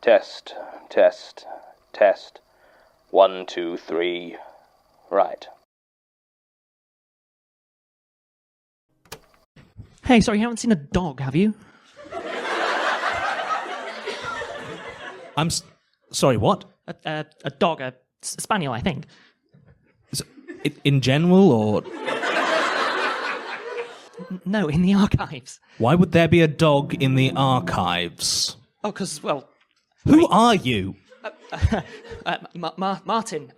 Test, test, test. 1, 2, 3. Right. Hey, sorry, you haven't seen a dog, have you? Sorry, what? A dog, a spaniel, I think. In general, or...? No, in the archives. Why would there be a dog in the archives? Oh, because, well... Who are you? Martin,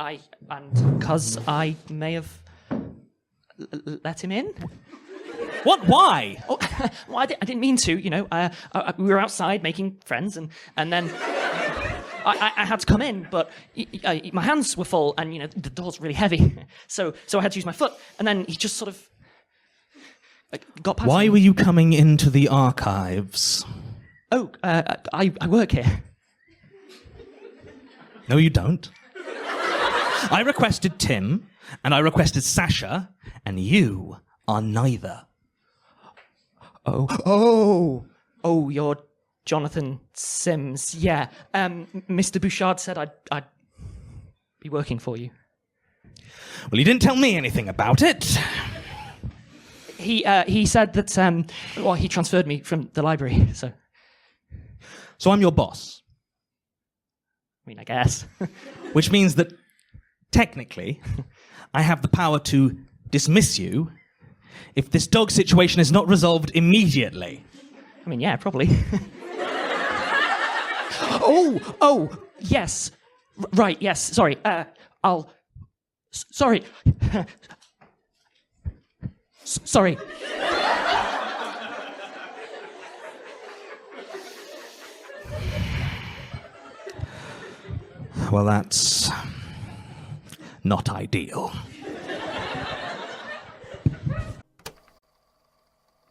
because I may have let him in. What? Why? Oh, well, I didn't mean to, you know. We were outside making friends, and then I had to come in, but my hands were full, and, you know, the door's really heavy. So I had to use my foot, and then he just sort of got past me. Why were you coming into the archives? Oh, I work here. No, you don't. I requested Tim, and I requested Sasha, and you are neither. Oh, you're Jonathan Sims. Yeah. Mr. Bouchard said I'd be working for you. Well, he didn't tell me anything about it. He said that he transferred me from the library. So I'm your boss. I mean, I guess. Which means that technically, I have the power to dismiss you if this dog situation is not resolved immediately. I mean, yeah, probably. Yes. Right, yes, sorry. Sorry. Sorry. Well, that's not ideal.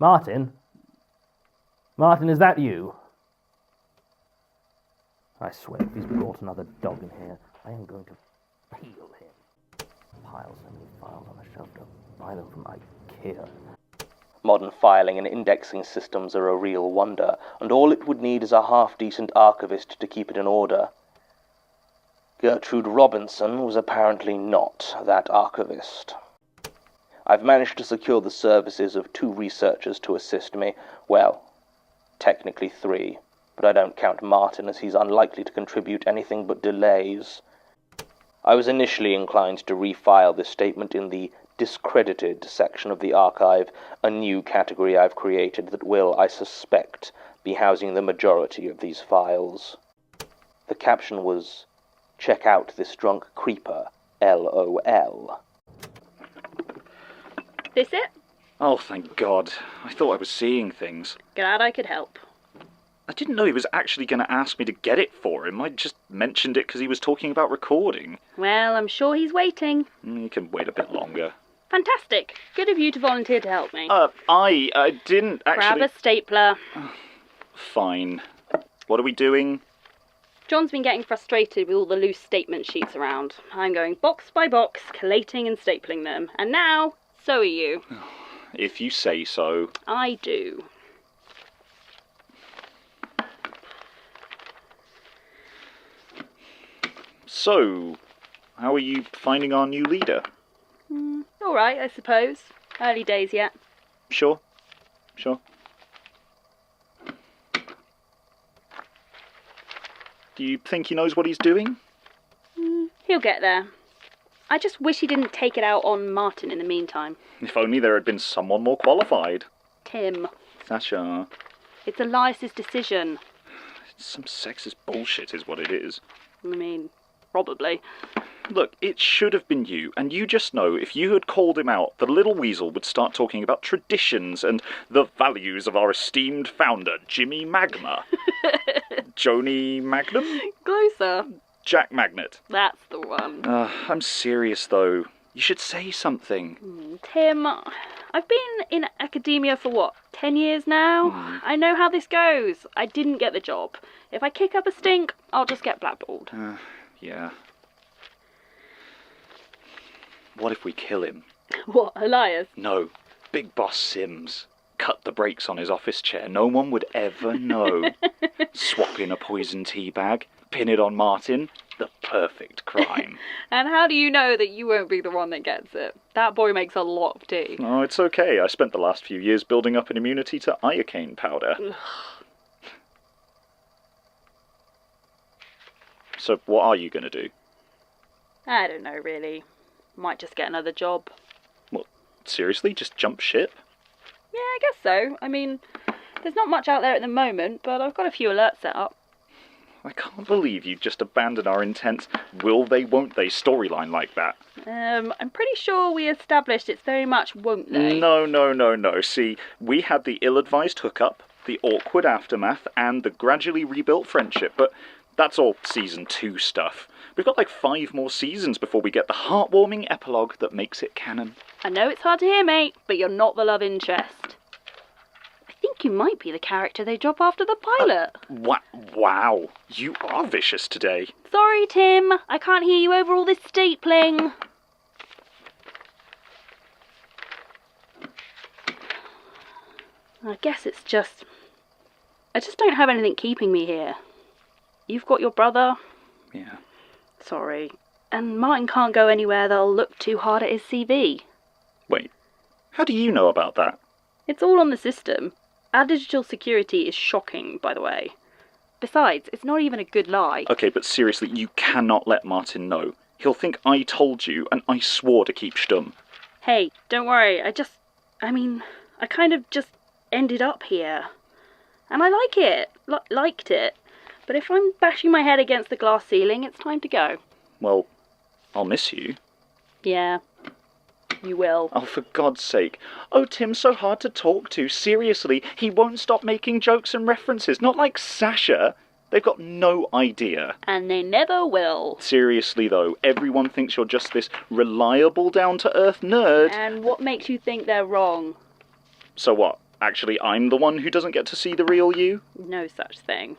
Martin? Martin, is that you? I swear, if he's brought another dog in here, I am going to peel him. Piles so many files on the shelf, don't buy them from IKEA. Modern filing and indexing systems are a real wonder, and all it would need is a half-decent archivist to keep it in order. Gertrude Robinson was apparently not that archivist. I've managed to secure the services of 2 researchers to assist me. Well, technically 3, but I don't count Martin as he's unlikely to contribute anything but delays. I was initially inclined to refile this statement in the discredited section of the archive, a new category I've created that will, I suspect, be housing the majority of these files. The caption was, "Check out this drunk creeper, LOL." This it? Oh, thank God. I thought I was seeing things. Glad I could help. I didn't know he was actually going to ask me to get it for him. I just mentioned it because he was talking about recording. Well, I'm sure he's waiting. He can wait a bit longer. Fantastic. Good of you to volunteer to help me. I didn't actually... Grab a stapler. Fine. What are we doing? John's been getting frustrated with all the loose statement sheets around. I'm going box by box, collating and stapling them. And now, so are you. If you say so. I do. So, how are you finding our new leader? All right, I suppose. Early days yet. Sure. Do you think he knows what he's doing? He'll get there. I just wish he didn't take it out on Martin in the meantime. If only there had been someone more qualified. Tim. Sasha. It's Elias's decision. Some sexist bullshit is what it is. I mean, probably. Look, it should have been you, and you just know if you had called him out, the little weasel would start talking about traditions and the values of our esteemed founder, Jimmy Magma. Joni Magnum? Closer. Jack Magnet. That's the one. I'm serious, though. You should say something. Tim, I've been in academia for 10 years now? I know how this goes. I didn't get the job. If I kick up a stink, I'll just get blackballed. Yeah. What if we kill him? What, Elias? No, Big Boss Sims. cut the brakes on his office chair. No one would ever know. Swap in a poison tea bag, pin it on Martin. The perfect crime. And how do you know that you won't be the one that gets it? That boy makes a lot of tea. Oh, it's okay. I spent the last few years building up an immunity to iocane powder. So what are you going to do? I don't know, really. Might just get another job. What, seriously? Just jump ship? Yeah, I guess so. I mean, there's not much out there at the moment, but I've got a few alerts set up. I can't believe you just abandoned our intense will they, won't they storyline like that. I'm pretty sure we established it's very much won't they. No. See, we had the ill-advised hookup, the awkward aftermath, and the gradually rebuilt friendship, but that's all Season 2 stuff. We've got like 5 more seasons before we get the heartwarming epilogue that makes it canon. I know it's hard to hear, mate, but you're not the love interest. I think you might be the character they drop after the pilot. Wow, you are vicious today. Sorry, Tim. I can't hear you over all this stapling. I guess it's just... I just don't have anything keeping me here. You've got your brother. Yeah. Sorry. And Martin can't go anywhere that'll look too hard at his CV. Wait, how do you know about that? It's all on the system. Our digital security is shocking, by the way. Besides, it's not even a good lie. Okay, but seriously, you cannot let Martin know. He'll think I told you, and I swore to keep stum. Hey, don't worry, I kind of just ended up here. And I like it. Liked it. But if I'm bashing my head against the glass ceiling, it's time to go. Well, I'll miss you. Yeah, you will. Oh, for God's sake. Oh, Tim's so hard to talk to. Seriously, he won't stop making jokes and references. Not like Sasha. They've got no idea. And they never will. Seriously, though, everyone thinks you're just this reliable, down-to-earth nerd. And what makes you think they're wrong? So what? Actually, I'm the one who doesn't get to see the real you? No such thing.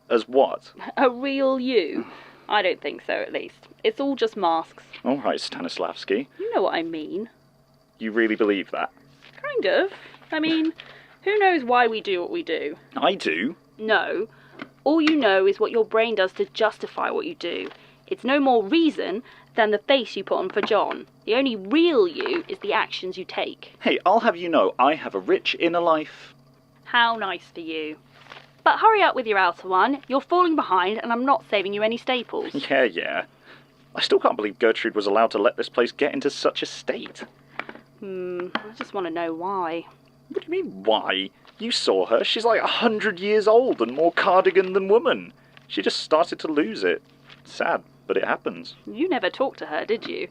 As what? A real you? I don't think so, at least. It's all just masks. All right, Stanislavski. You know what I mean. You really believe that? Kind of. I mean, who knows why we do what we do? I do. No. All you know is what your brain does to justify what you do. It's no more reason than the face you put on for John. The only real you is the actions you take. Hey, I'll have you know, I have a rich inner life. How nice for you. But hurry up with your outer one. You're falling behind and I'm not saving you any staples. Yeah. I still can't believe Gertrude was allowed to let this place get into such a state. I just want to know why. What do you mean, why? You saw her. She's like 100 years old and more cardigan than woman. She just started to lose it. Sad, but it happens. You never talked to her, did you?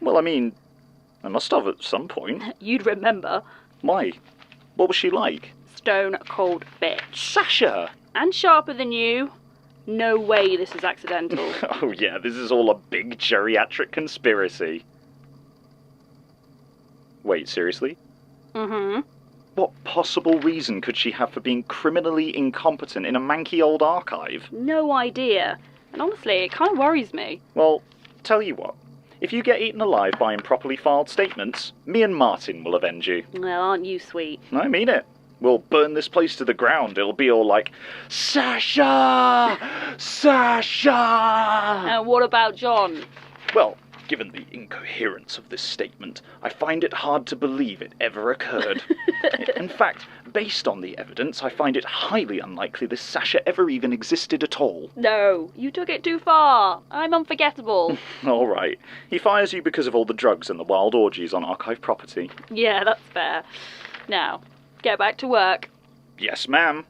Well, I mean, I must have at some point. You'd remember. Why? What was she like? Stone cold bitch. Sasha! And sharper than you. No way this is accidental. Oh yeah, this is all a big geriatric conspiracy. Wait, seriously? Mm-hmm. What possible reason could she have for being criminally incompetent in a manky old archive? No idea. And honestly, it kind of worries me. Well, tell you what. If you get eaten alive by improperly filed statements, me and Martin will avenge you. Well, aren't you sweet? I mean it. We'll burn this place to the ground. It'll be all like, Sasha! Sasha! And what about John? Well, given the incoherence of this statement, I find it hard to believe it ever occurred. In fact, based on the evidence, I find it highly unlikely this Sasha ever even existed at all. No, you took it too far. I'm unforgettable. All right. He fires you because of all the drugs and the wild orgies on archive property. Yeah, that's fair. Now, get back to work. Yes, ma'am.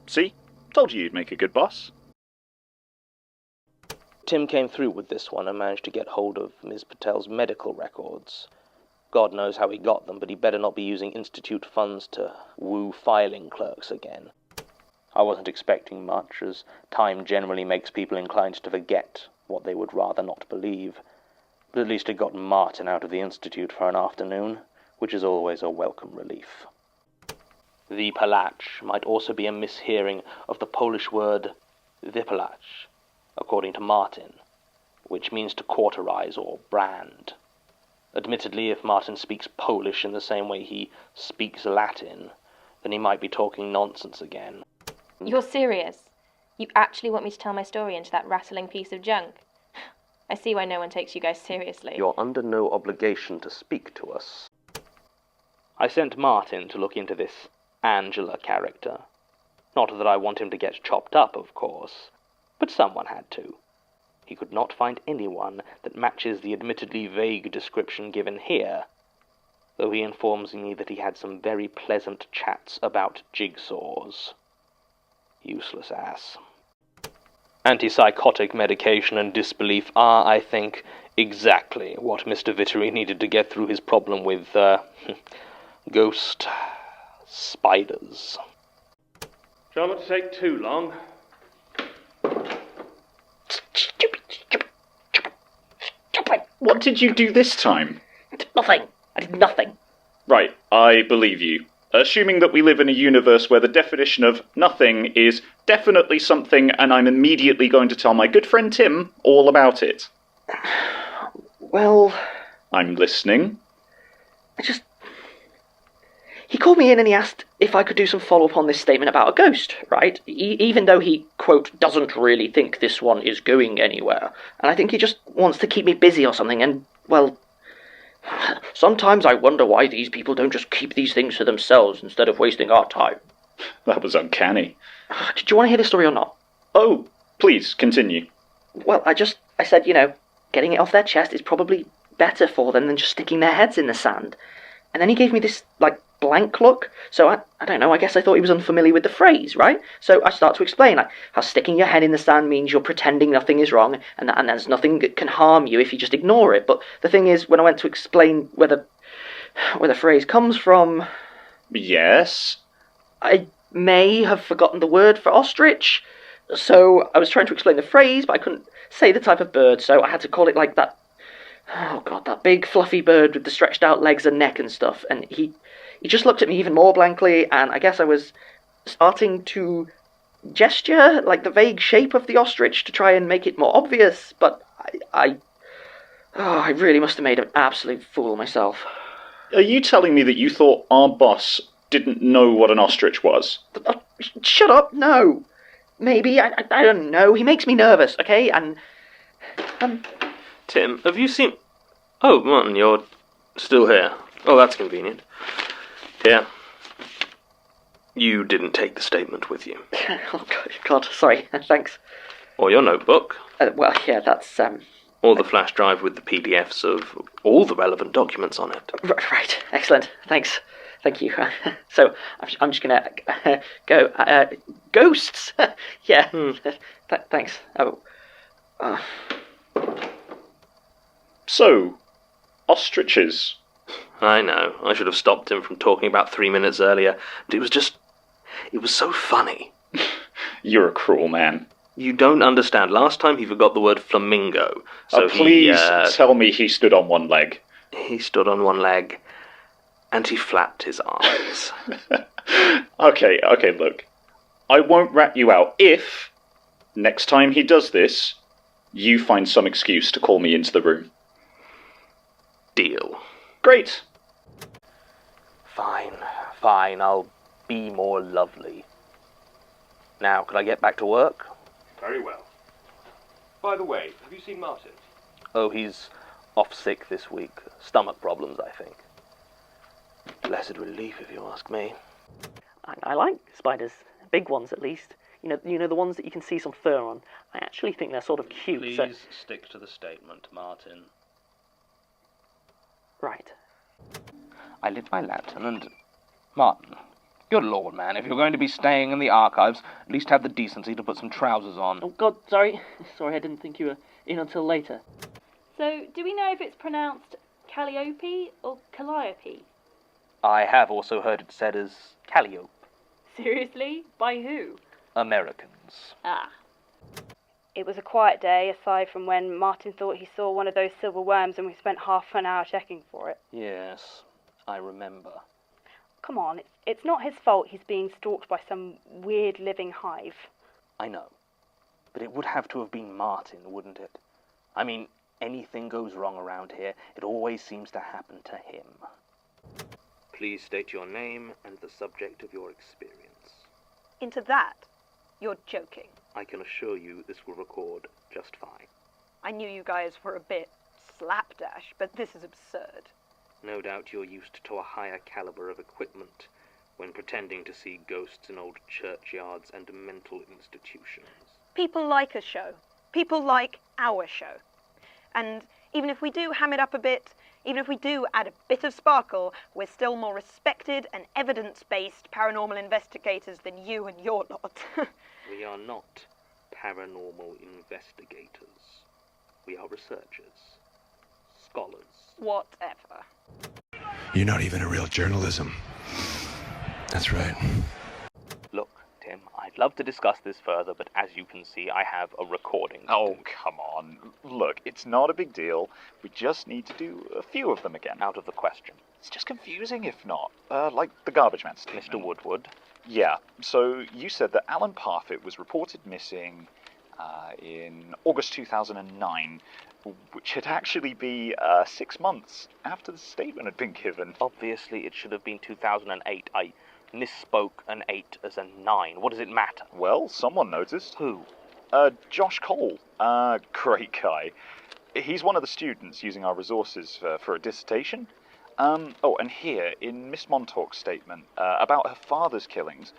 See? Told you you'd make a good boss. Tim came through with this one and managed to get hold of Ms. Patel's medical records. God knows how he got them, but he better not be using Institute funds to woo filing clerks again. I wasn't expecting much, as time generally makes people inclined to forget what they would rather not believe. But at least it got Martin out of the Institute for an afternoon, which is always a welcome relief. The Palach might also be a mishearing of the Polish word Wypalać, according to Martin, which means to cauterize or brand. Admittedly, if Martin speaks Polish in the same way he speaks Latin, then he might be talking nonsense again. You're serious? You actually want me to tell my story into that rattling piece of junk? I see why no one takes you guys seriously. You're under no obligation to speak to us. I sent Martin to look into this Angela character. Not that I want him to get chopped up, of course, but someone had to. He could not find anyone that matches the admittedly vague description given here, though he informs me that he had some very pleasant chats about jigsaws. Useless ass. Antipsychotic medication and disbelief are, I think, exactly what Mr. Vittery needed to get through his problem with, ghost spiders. Try not to take too long. What did you do this time? Nothing. I did nothing. Right, I believe you. Assuming that we live in a universe where the definition of nothing is definitely something, and I'm immediately going to tell my good friend Tim all about it. Well, I'm listening. He called me in and he asked if I could do some follow-up on this statement about a ghost, right? Even though he, quote, doesn't really think this one is going anywhere. And I think he just wants to keep me busy or something, and, well, sometimes I wonder why these people don't just keep these things to themselves instead of wasting our time. That was uncanny. Did you want to hear the story or not? Oh, please, continue. Well, I said, getting it off their chest is probably better for them than just sticking their heads in the sand. And then he gave me this, blank look. So I don't know, I guess I thought he was unfamiliar with the phrase, right? So I start to explain, how sticking your head in the sand means you're pretending nothing is wrong, and there's nothing that can harm you if you just ignore it. But the thing is, when I went to explain where the phrase comes from... Yes? I may have forgotten the word for ostrich. So I was trying to explain the phrase, but I couldn't say the type of bird, so I had to call it like that. Oh god, that big fluffy bird with the stretched out legs and neck and stuff. And he just looked at me even more blankly, and I guess I was starting to gesture, like the vague shape of the ostrich, to try and make it more obvious, but I really must have made an absolute fool of myself. Are you telling me that you thought our boss didn't know what an ostrich was? Shut up, no. Maybe, I don't know. He makes me nervous, okay? And... Tim, have you seen... Oh, Martin, you're still here. Oh, that's convenient. Yeah. You didn't take the statement with you. Oh, God, sorry. Thanks. Or your notebook. Well, yeah, that's, Or the flash drive with the PDFs of all the relevant documents on it. Right, excellent. Thanks. Thank you. So, I'm just gonna go, ghosts! Yeah, thanks. Oh. So, ostriches. I know. I should have stopped him from talking about 3 minutes earlier, but it was so funny. You're a cruel man. You don't understand. Last time he forgot the word flamingo. So please tell me he stood on one leg. He stood on one leg, and he flapped his arms. Okay, look. I won't rat you out if, next time he does this, you find some excuse to call me into the room. Deal. Great. Fine, I'll be more lovely. Now, can I get back to work? Very well. By the way, have you seen Martin? Oh, he's off sick this week. Stomach problems, I think. Blessed relief, if you ask me. I like spiders. Big ones, at least. You know the ones that you can see some fur on. I actually think they're sort of cute. Please stick to the statement, Martin. Right. I lit my lantern and... Martin, good lord, man, if you're going to be staying in the archives, at least have the decency to put some trousers on. Oh, God, sorry. Sorry, I didn't think you were in until later. So, do we know if it's pronounced Calliope or Calliope? I have also heard it said as Calliope. Seriously? By who? Americans. Ah. It was a quiet day, aside from when Martin thought he saw one of those silver worms and we spent half an hour checking for it. Yes, I remember. Come on, it's not his fault he's being stalked by some weird living hive. I know. But it would have to have been Martin, wouldn't it? I mean, anything goes wrong around here, it always seems to happen to him. Please state your name and the subject of your experience. Into that? You're joking. I can assure you this will record just fine. I knew you guys were a bit slapdash, but this is absurd. No doubt you're used to a higher caliber of equipment when pretending to see ghosts in old churchyards and mental institutions. People like a show. People like our show. And even if we do ham it up a bit, even if we do add a bit of sparkle, we're still more respected and evidence-based paranormal investigators than you and your lot. We are not paranormal investigators. We are researchers. Scholars. Whatever. You're not even a real journalism. That's right. Look, Tim, I'd love to discuss this further, but as you can see, I have a recording. Oh, come on. Look, it's not a big deal. We just need to do a few of them again. Out of the question. It's just confusing if not. Like the garbage man statement. Mr. Woodward. Yeah, so you said that Alan Parfitt was reported missing in August 2009, which would actually be 6 months after the statement had been given. Obviously, it should have been 2008. I misspoke an 8 as a 9. What does it matter? Well, someone noticed. Who? Josh Cole. Great guy. He's one of the students using our resources for a dissertation. Oh, and here, in Miss Montauk's statement about her father's killings,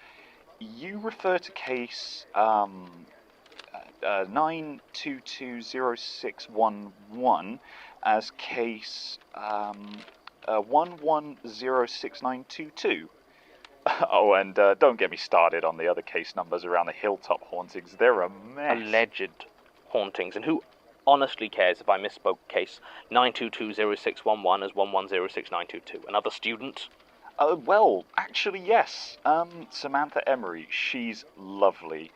you refer to case 9220611 as case 110692. Oh, and don't get me started on the other case numbers around the hilltop hauntings. They're a mess. Alleged hauntings. And who honestly cares if I misspoke case 9220611 as 110692? Another student? Well, actually, yes. Samantha Emery. She's lovely.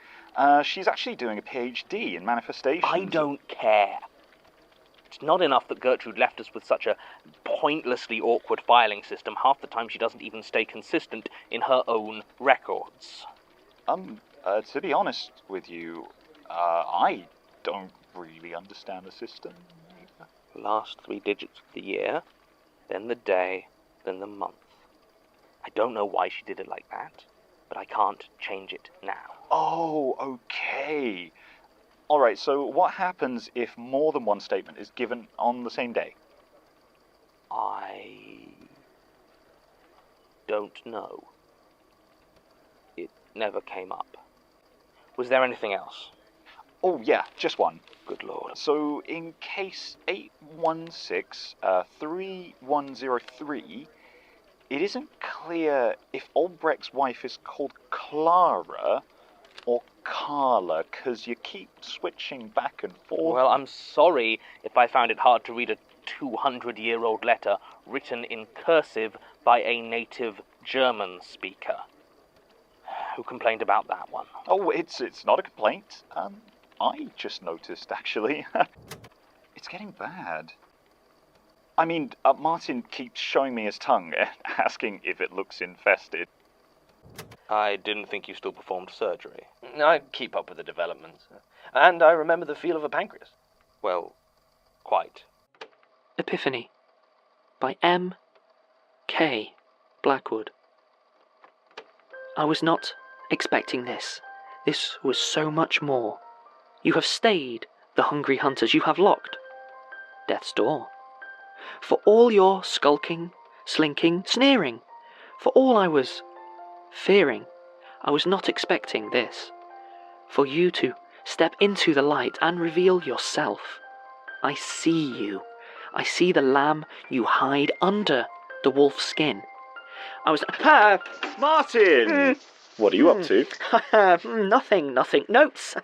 She's actually doing a PhD in manifestation. I don't care. It's not enough that Gertrude left us with such a pointlessly awkward filing system. Half the time she doesn't even stay consistent in her own records. To be honest with you, I don't really understand the system. Last 3 digits of the year, then the day, then the month. I don't know why she did it like that, but I can't change it now. Oh, okay. Alright, so what happens if more than one statement is given on the same day? I don't know. It never came up. Was there anything else? Oh, yeah, just one. Good lord. So, in case 816-3103, it isn't clear if Albrecht's wife is called Clara or Carla, because you keep switching back and forth. Well, I'm sorry if I found it hard to read a 200-year-old letter written in cursive by a native German speaker. Who complained about that one? Oh, it's not a complaint. I just noticed, actually. It's getting bad. I mean, Martin keeps showing me his tongue, asking if it looks infested. I didn't think you still performed surgery. I keep up with the developments. And I remember the feel of a pancreas. Well, quite. Epiphany by M. K. Blackwood. I was not expecting this. This was so much more. You have stayed the hungry hunters. You have locked death's door. For all your skulking, slinking, sneering, for all I was fearing, I was not expecting this. For you to step into the light and reveal yourself. I see you. I see the lamb you hide under the wolf's skin. I was... Martin! What are you up to? Nothing. Notes.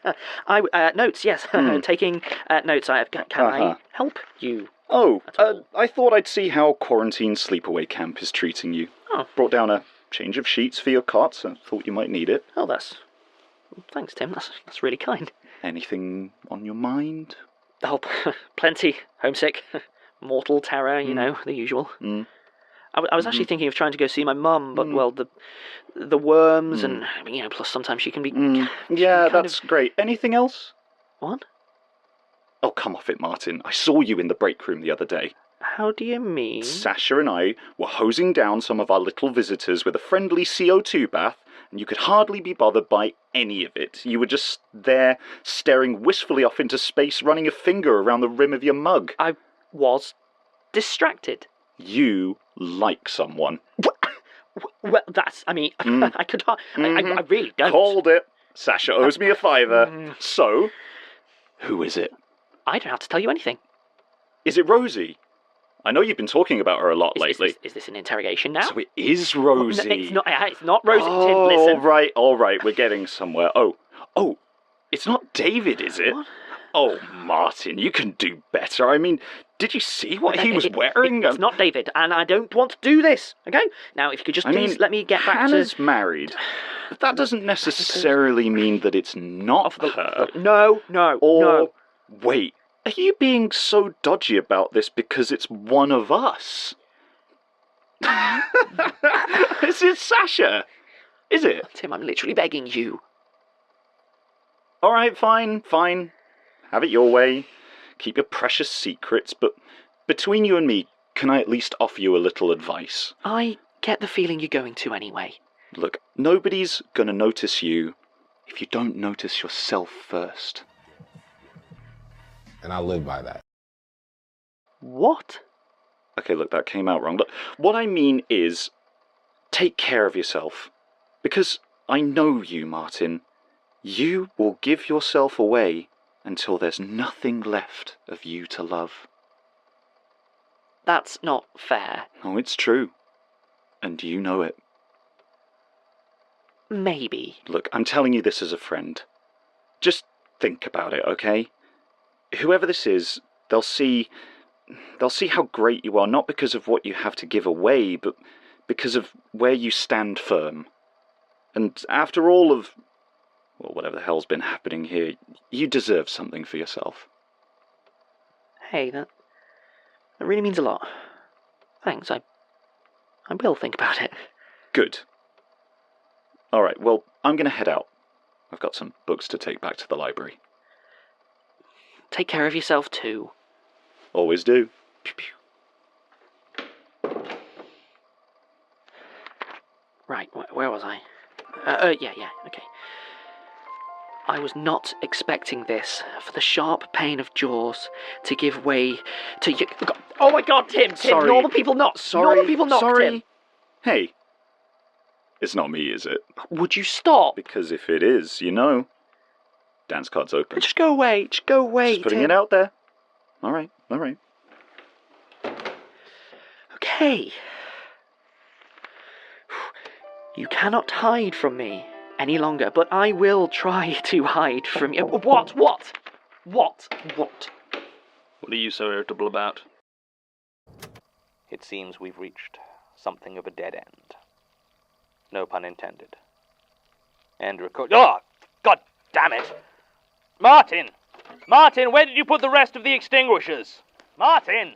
Notes, yes. Taking notes. Can I help you? Oh, I thought I'd see how quarantine sleepaway camp is treating you. Oh. Brought down a change of sheets for your cot, so thought you might need it. Oh, thanks, Tim. That's really kind. Anything on your mind? Oh, plenty. Homesick. Mortal terror, you know, the usual. I was actually thinking of trying to go see my mum, but, well, the worms and, you know, plus sometimes she can be... Yeah, that's great. Anything else? What? Oh, come off it, Martin. I saw you in the break room the other day. How do you mean? Sasha and I were hosing down some of our little visitors with a friendly CO2 bath, and you could hardly be bothered by any of it. You were just there, staring wistfully off into space, running a finger around the rim of your mug. I was distracted. You like someone. Well, that's, I mean, I could, I really don't. Called it. Sasha owes me a $5. So, who is it? I don't have to tell you anything. Is it Rosie? I know you've been talking about her a lot lately. Is this an interrogation now? So it is Rosie. No, it's not Rosie. Oh, Tim, listen. all right, we're getting somewhere. Oh, it's not David, is it? What? Oh, Martin, you can do better. I mean, did you see what he was wearing? It's not David, and I don't want to do this, okay? Now, if you could just please let me get back Hannah's married. But that doesn't necessarily mean that it's not her. No. Or, wait, are you being so dodgy about this because it's one of us? This is Sasha, is it? Tim, I'm literally begging you. All right, fine. Have it your way. Keep your precious secrets, but between you and me, can I at least offer you a little advice? I get the feeling you're going to anyway. Look, nobody's gonna notice you if you don't notice yourself first. And I live by that. What? Okay, look, that came out wrong. Look, what I mean is, take care of yourself. Because I know you, Martin. You will give yourself away until there's nothing left of you to love. That's not fair. Oh, it's true. And you know it. Maybe. Look, I'm telling you this as a friend. Just think about it, okay? Whoever this is, they'll see how great you are, not because of what you have to give away, but because of where you stand firm. And after all of, well, whatever the hell's been happening here, you deserve something for yourself. Hey, that really means a lot. Thanks, I will think about it. Good. Alright, well, I'm gonna head out. I've got some books to take back to the library. Take care of yourself, too. Always do. Pew, pew. Right, where was I? Yeah, okay. I was not expecting this, for the sharp pain of jaws to give way to you. Oh my God, Tim! Sorry. Normal people not. Normal people not, sorry. Tim. Hey, it's not me, is it? Would you stop? Because if it is, you know, dance card's open. Just go away. Just go away, Just putting Tim. it out there. All right. Okay. You cannot hide from me any longer, but I will try to hide from you. What? What are you so irritable about? It seems we've reached something of a dead end. No pun intended. And record. Oh, God damn it! Martin! Martin, where did you put the rest of the extinguishers? Martin!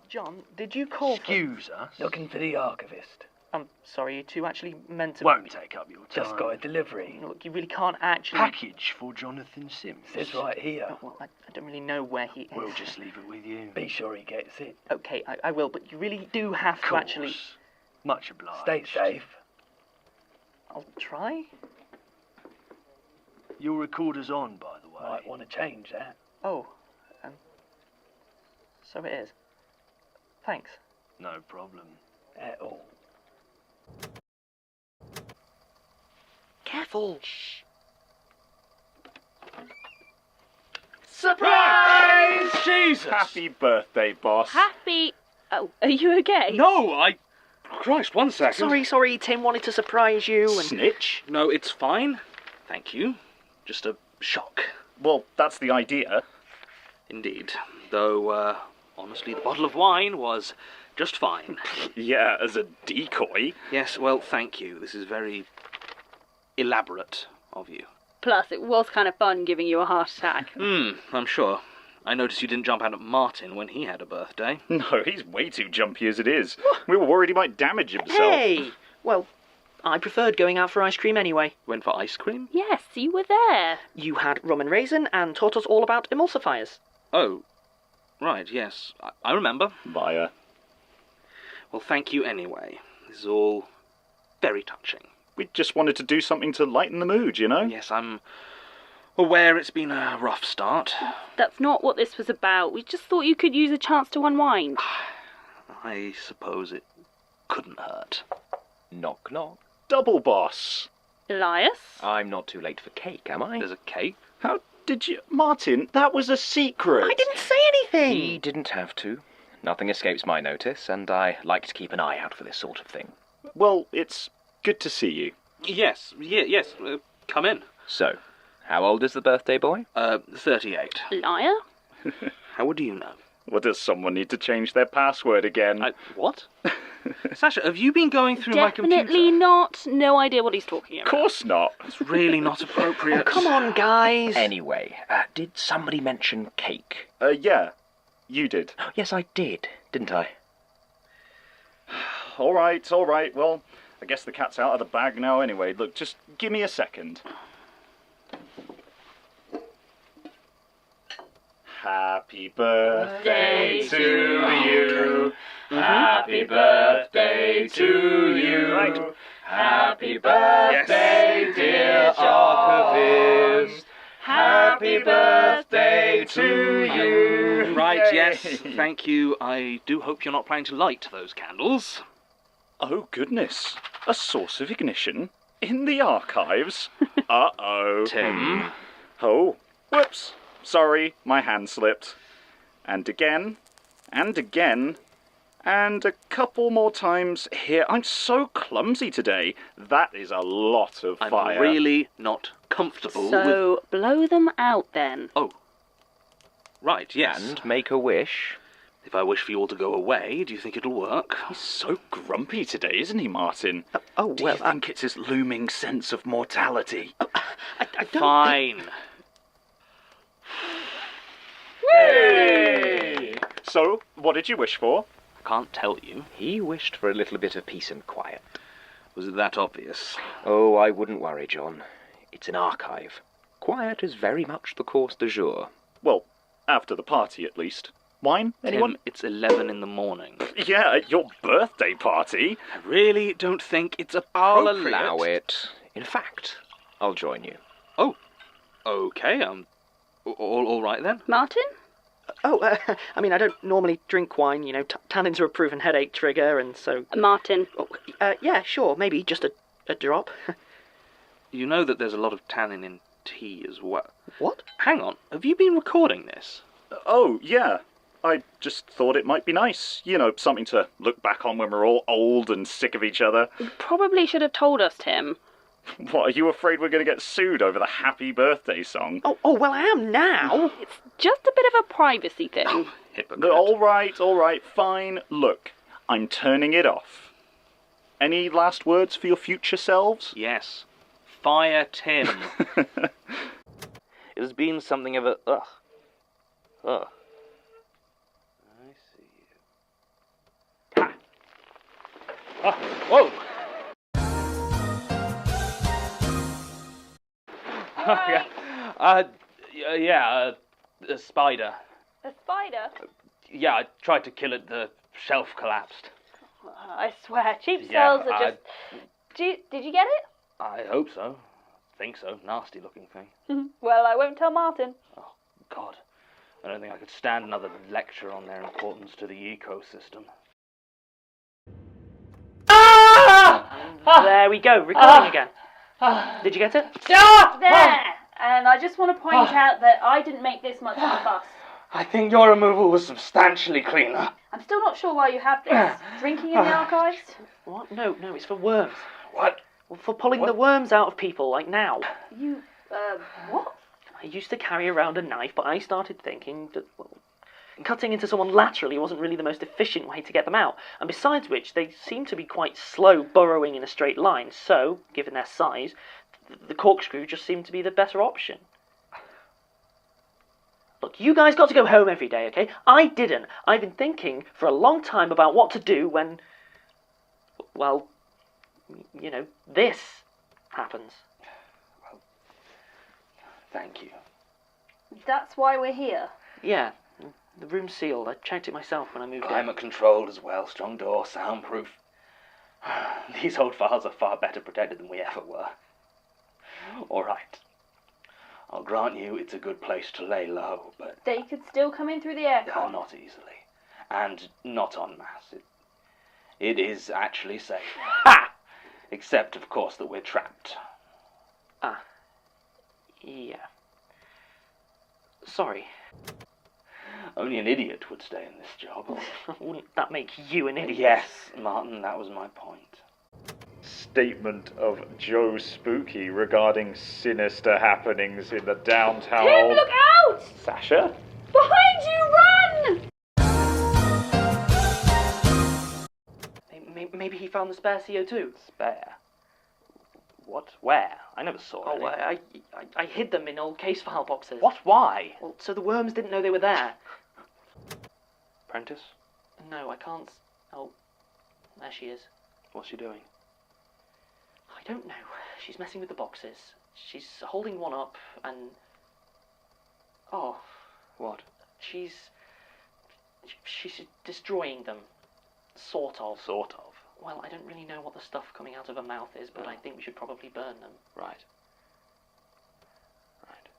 John, did you call Excuse us? Looking for the archivist. I'm sorry, you two actually meant to... Won't take up your time. Just got a delivery. Look, you really can't actually... Package for Jonathan Sims. Says right here. Oh, well, I don't really know where he is. We'll just leave it with you. Be sure he gets it. Okay, I will, but you really do have to actually... Much obliged. Stay safe. I'll try. Your recorder's on, by the way. Might want to change that. Oh, so it is. Thanks. No problem. At all. Careful. Shh. Surprise! Jesus! Happy birthday, boss. Happy... Oh, are you okay? No, Christ, 1 second. Sorry, Tim wanted to surprise you and... Snitch? No, it's fine. Thank you. Just a shock. Well, that's the idea. Indeed. Though, honestly, the bottle of wine was just fine. Yeah, as a decoy. Yes, well, thank you. This is very elaborate of you. Plus, it was kind of fun giving you a heart attack. I'm sure. I noticed you didn't jump out at Martin when he had a birthday. No, he's way too jumpy as it is. We were worried he might damage himself. Hey! Well, I preferred going out for ice cream anyway. Went for ice cream? Yes, you were there. You had rum and raisin and taught us all about emulsifiers. Oh, right, yes. I remember. Via. Well, thank you anyway. This is all very touching. We just wanted to do something to lighten the mood, you know? Yes, I'm aware it's been a rough start. That's not what this was about. We just thought you could use a chance to unwind. I suppose it couldn't hurt. Knock, knock. Double boss. Elias? I'm not too late for cake, am I? There's a cake? How did you... Martin, that was a secret. I didn't say anything! He didn't have to. Nothing escapes my notice, and I like to keep an eye out for this sort of thing. Well, it's good to see you. Yes. Come in. So, how old is the birthday boy? 38. Liar? How would you know? Well, does someone need to change their password again? What? Sasha, have you been going through my computer? Definitely not. No idea what he's talking about. Of course not. It's really not appropriate. Oh, come on, guys. Anyway, did somebody mention cake? Yeah. You did. Yes, I did, didn't I? All right. Well, I guess the cat's out of the bag now anyway. Look, just give me a second. Happy birthday to you. Happy birthday to you. Right. Happy birthday, dear archivist. Happy birthday to you. Right, yes, thank you. I do hope you're not planning to light those candles. Oh, goodness. A source of ignition in the archives? Uh-oh. Tim. Oh, whoops. Sorry, my hand slipped. And again, and again, and a couple more times here. I'm so clumsy today. That is a lot of fire. I'm really not comfortable So, blow them out then. Oh. Right, yes. And make a wish. If I wish for you all to go away, do you think it'll work? He's so grumpy today, isn't he, Martin? Do you think it's his looming sense of mortality? I don't Fine. Yay! So, what did you wish for? I can't tell you. He wished for a little bit of peace and quiet. Was it that obvious? Oh, I wouldn't worry, John. It's an archive. Quiet is very much the course du jour. Well, after the party, at least. Wine? Anyone? Tim, it's 11 in the morning. Yeah, at your birthday party. I really don't think it's I'll appropriate. allow it. In fact, I'll join you. Oh, okay, all right then. Martin? Oh, I mean, I don't normally drink wine, you know, tannins are a proven headache trigger, and so... Martin. Yeah, sure, maybe just a drop. You know that there's a lot of tannin in tea as well. What? Hang on, have you been recording this? Oh, yeah. I just thought it might be nice. You know, something to look back on when we're all old and sick of each other. You probably should have told us, Tim. What, are you afraid we're going to get sued over the happy birthday song? Oh, well, I am now. It's just a bit of a privacy thing. Hypocrite. All right, fine. Look, I'm turning it off. Any last words for your future selves? Yes. Fire Tim. It has been something of a... Ugh. I see. Ha! Whoa! Yeah, a spider. A spider? Yeah, I tried to kill it, the shelf collapsed. I swear, cheap Yeah, cells are just... Did you get it? I hope so. Think so. Nasty looking thing. Well, I won't tell Martin. Oh, God. I don't think I could stand another lecture on their importance to the ecosystem. There we go, recording again. Did you get it? There! And I just want to point out that I didn't make this much of a fuss. I think your removal was substantially cleaner. I'm still not sure why you have this. Drinking in the archives? What? No, it's for worms. What? Well, for pulling the worms out of people, like now. You, what? I used to carry around a knife, but I started thinking that, well, cutting into someone laterally wasn't really the most efficient way to get them out. And besides which, they seem to be quite slow burrowing in a straight line, so, given their size, the corkscrew just seemed to be the better option. Look, you guys got to go home every day, okay? I didn't. I've been thinking for a long time about what to do when, well, you know, this happens. Well, thank you. That's why we're here. Yeah, the room's sealed. I checked it myself when I moved in. Climate controlled as well, strong door, soundproof. These old files are far better protected than we ever were. All right. I'll grant you it's a good place to lay low, but... They could still come in through the aircon. Not easily. And not en masse. It is actually safe. Ha! Except, of course, that we're trapped. Ah. Yeah. Sorry. Only an idiot would stay in this job. Wouldn't that make you an idiot? Yes, Martin, that was my point. Statement of Joe Spooky regarding sinister happenings in the downtown Tim, old... look out! Sasha? Behind you, run! Maybe he found the spare CO2. Spare? What? Where? I never saw Oh, any. I hid them in old case file boxes. What? Why? Well, so the worms didn't know they were there. Prentice? No, I can't... Oh, there she is. What's she doing? I don't know. She's messing with the boxes. She's holding one up and... Oh. What? She's destroying them. Sort of. Sort of? Well, I don't really know what the stuff coming out of her mouth is, but I think we should probably burn them. Right. Right.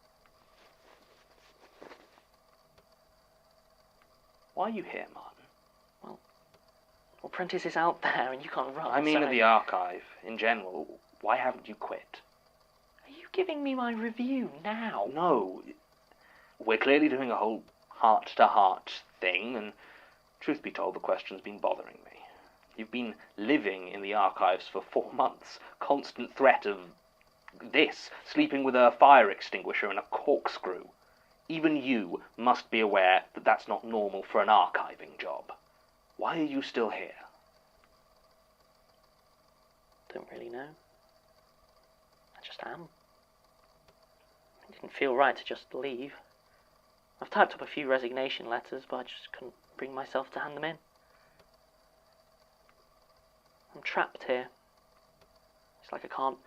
Why are you here, Martin? Well, Prentice is out there and you can't run. I mean so at the archive, in general. Why haven't you quit? Are you giving me my review now? No. We're clearly doing a whole heart-to-heart thing, and truth be told, the question's been bothering me. You've been living in the archives for 4 months. Constant threat of this, sleeping with a fire extinguisher and a corkscrew. Even you must be aware that that's not normal for an archiving job. Why are you still here? Don't really know. I just am. It didn't feel right to just leave. I've typed up a few resignation letters, but I just couldn't bring myself to hand them in. I'm trapped here. It's like I can't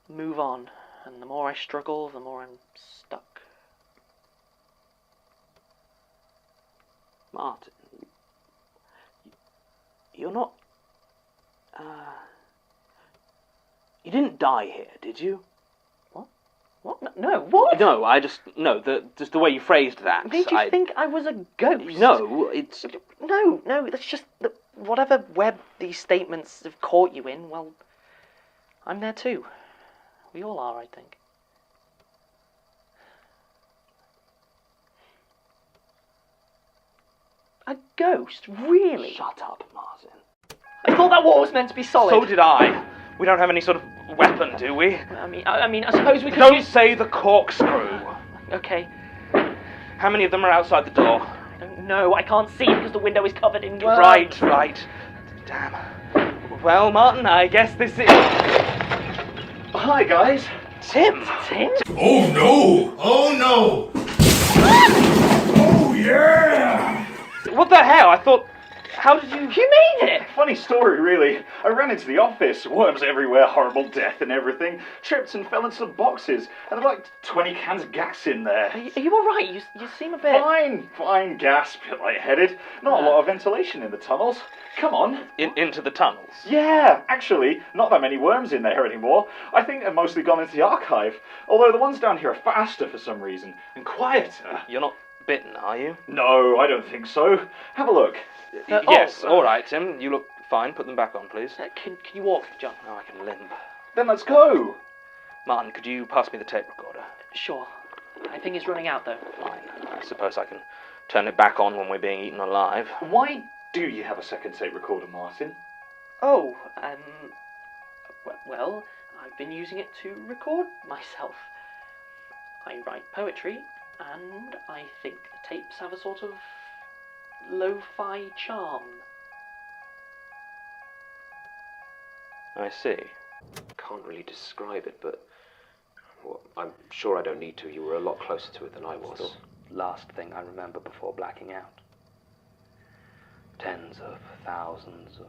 move on, and the more I struggle, the more I'm stuck. Martin, you're not... You didn't die here, did you? What? No, what? No, I just... No, just the way you phrased that. Made you think I was a ghost? No, it's... No, that's just... Whatever web these statements have caught you in, well... I'm there too. We all are, I think. A ghost? Really? Shut up, Martin. I thought that wall was meant to be solid. So did I. We don't have any sort of weapon, do we? I mean, I suppose we could Don't say the corkscrew. Okay. How many of them are outside the door? I don't know. I can't see because the window is covered in worms. Right. Damn. Well, Martin, I guess this is... Hi, guys. Tim? Oh no! Oh no! Oh yeah! What the hell? I thought... How did you... You made it! Funny story, really. I ran into the office, worms everywhere, horrible death and everything. Tripped and fell into some boxes, and there were like 20 cans of gas in there. Are you alright? You seem a bit... Fine, gas, bit lightheaded. Not a lot of ventilation in the tunnels. Come on. Into the tunnels? Yeah, actually, not that many worms in there anymore. I think they've mostly gone into the archive. Although the ones down here are faster for some reason, and quieter. You're not bitten, are you? No, I don't think so. Have a look. Yes, all right, Tim. You look fine. Put them back on, please. Can you walk, John? No, I can limp. Then let's go. Martin, could you pass me the tape recorder? Sure. I think it's running out, though. Fine. I suppose I can turn it back on when we're being eaten alive. Why do you have a second tape recorder, Martin? Oh, well, I've been using it to record myself. I write poetry, and I think the tapes have a sort of lo-fi charm. I see. Can't really describe it, but Well, I'm sure I don't need to. You were a lot closer to it than I was. It's the last thing I remember before blacking out. Tens of thousands of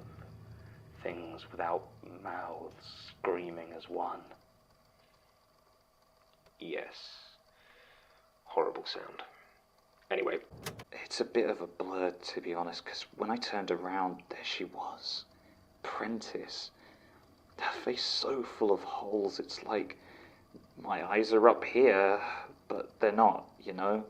things without mouths screaming as one. Yes. Horrible sound. Anyway. It's a bit of a blur, to be honest, because when I turned around, there she was. Prentice. Her face so full of holes, it's like my eyes are up here, but they're not, you know?